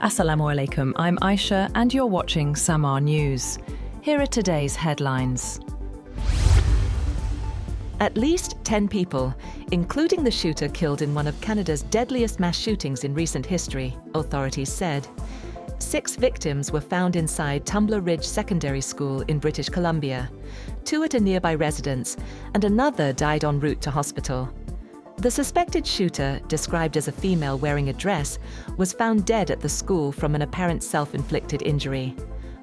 Assalamu alaikum, I'm Aisha and you're watching Samaa News. Here are today's headlines. At least 10 people, including the shooter killed in one of Canada's deadliest mass shootings in recent history, authorities said. 6 victims were found inside Tumbler Ridge Secondary School in British Columbia, 2 at a nearby residence, and another died en route to hospital. The suspected shooter, described as a female wearing a dress, was found dead at the school from an apparent self-inflicted injury.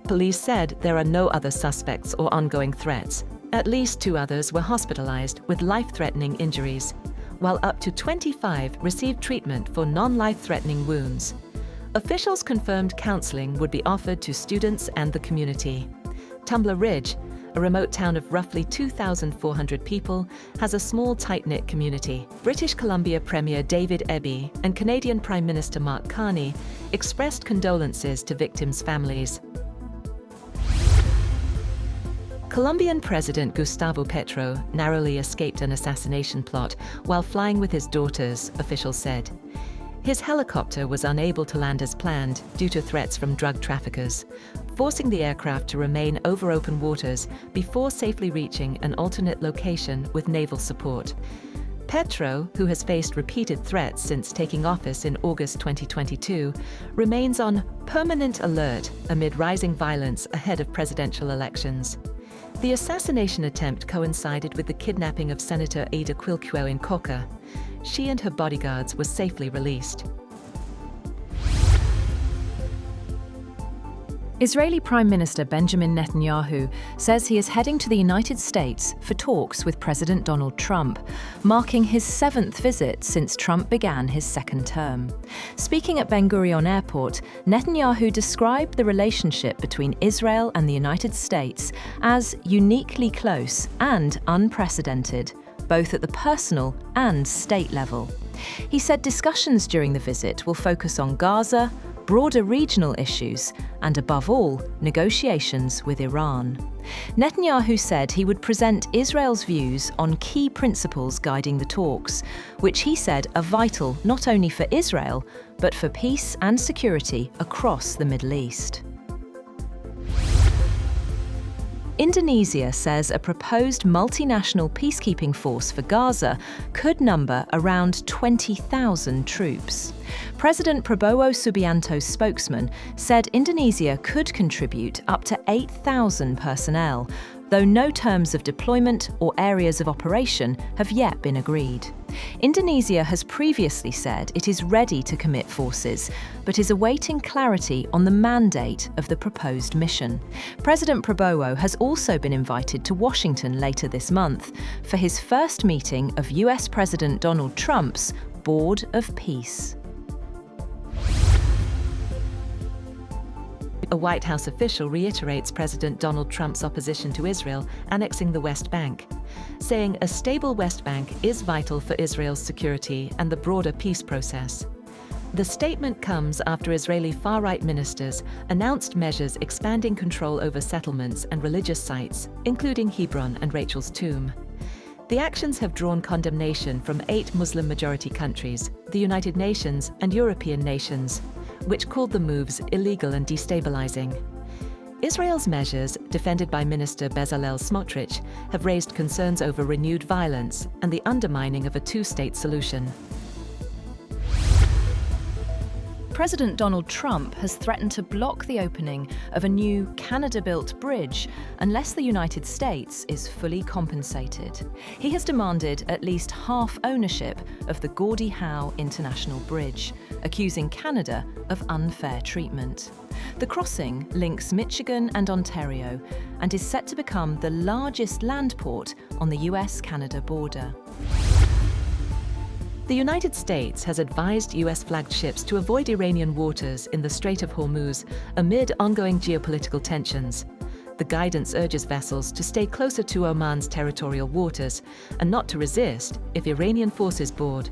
Police said there are no other suspects or ongoing threats. At least 2 others were hospitalized with life-threatening injuries, while up to 25 received treatment for non-life-threatening wounds. Officials confirmed counseling would be offered to students and the community. Tumbler Ridge, a remote town of roughly 2,400 people, has a small, tight-knit community. British Columbia Premier David Eby and Canadian Prime Minister Mark Carney expressed condolences to victims' families. Colombian President Gustavo Petro narrowly escaped an assassination plot while flying with his daughters, officials said. His helicopter was unable to land as planned due to threats from drug traffickers, forcing the aircraft to remain over open waters before safely reaching an alternate location with naval support. Petro, who has faced repeated threats since taking office in August 2022, remains on permanent alert amid rising violence ahead of presidential elections. The assassination attempt coincided with the kidnapping of Senator Ada Quilqueo in Coca. She and her bodyguards were safely released. Israeli Prime Minister Benjamin Netanyahu says he is heading to the United States for talks with President Donald Trump, marking his 7th visit since Trump began his 2nd term. Speaking at Ben Gurion Airport, Netanyahu described the relationship between Israel and the United States as uniquely close and unprecedented, both at the personal and state level. He said discussions during the visit will focus on Gaza, broader regional issues, and above all, negotiations with Iran. Netanyahu said he would present Israel's views on key principles guiding the talks, which he said are vital not only for Israel, but for peace and security across the Middle East. Indonesia says a proposed multinational peacekeeping force for Gaza could number around 20,000 troops. President Prabowo Subianto's spokesman said Indonesia could contribute up to 8,000 personnel, though no terms of deployment or areas of operation have yet been agreed. Indonesia has previously said it is ready to commit forces, but is awaiting clarity on the mandate of the proposed mission. President Prabowo has also been invited to Washington later this month for his first meeting of US President Donald Trump's Board of Peace. A White House official reiterates President Donald Trump's opposition to Israel annexing the West Bank, saying a stable West Bank is vital for Israel's security and the broader peace process. The statement comes after Israeli far-right ministers announced measures expanding control over settlements and religious sites, including Hebron and Rachel's tomb. The actions have drawn condemnation from 8 Muslim-majority countries, the United Nations and European nations, which called the moves illegal and destabilizing. Israel's measures, defended by Minister Bezalel Smotrich, have raised concerns over renewed violence and the undermining of a 2-state solution. President Donald Trump has threatened to block the opening of a new Canada-built bridge unless the United States is fully compensated. He has demanded at least half ownership of the Gordie Howe International Bridge, accusing Canada of unfair treatment. The crossing links Michigan and Ontario and is set to become the largest land port on the US-Canada border. The United States has advised US-flagged ships to avoid Iranian waters in the Strait of Hormuz amid ongoing geopolitical tensions. The guidance urges vessels to stay closer to Oman's territorial waters and not to resist if Iranian forces board.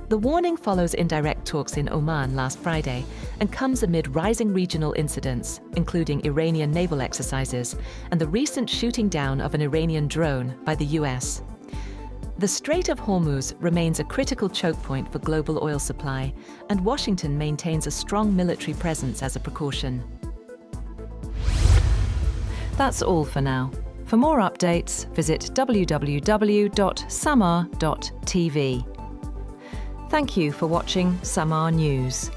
The warning follows indirect talks in Oman last Friday and comes amid rising regional incidents, including Iranian naval exercises and the recent shooting down of an Iranian drone by the US. The Strait of Hormuz remains a critical choke point for global oil supply, and Washington maintains a strong military presence as a precaution. That's all for now. For more updates, visit www.samaa.tv. Thank you for watching Samaa News.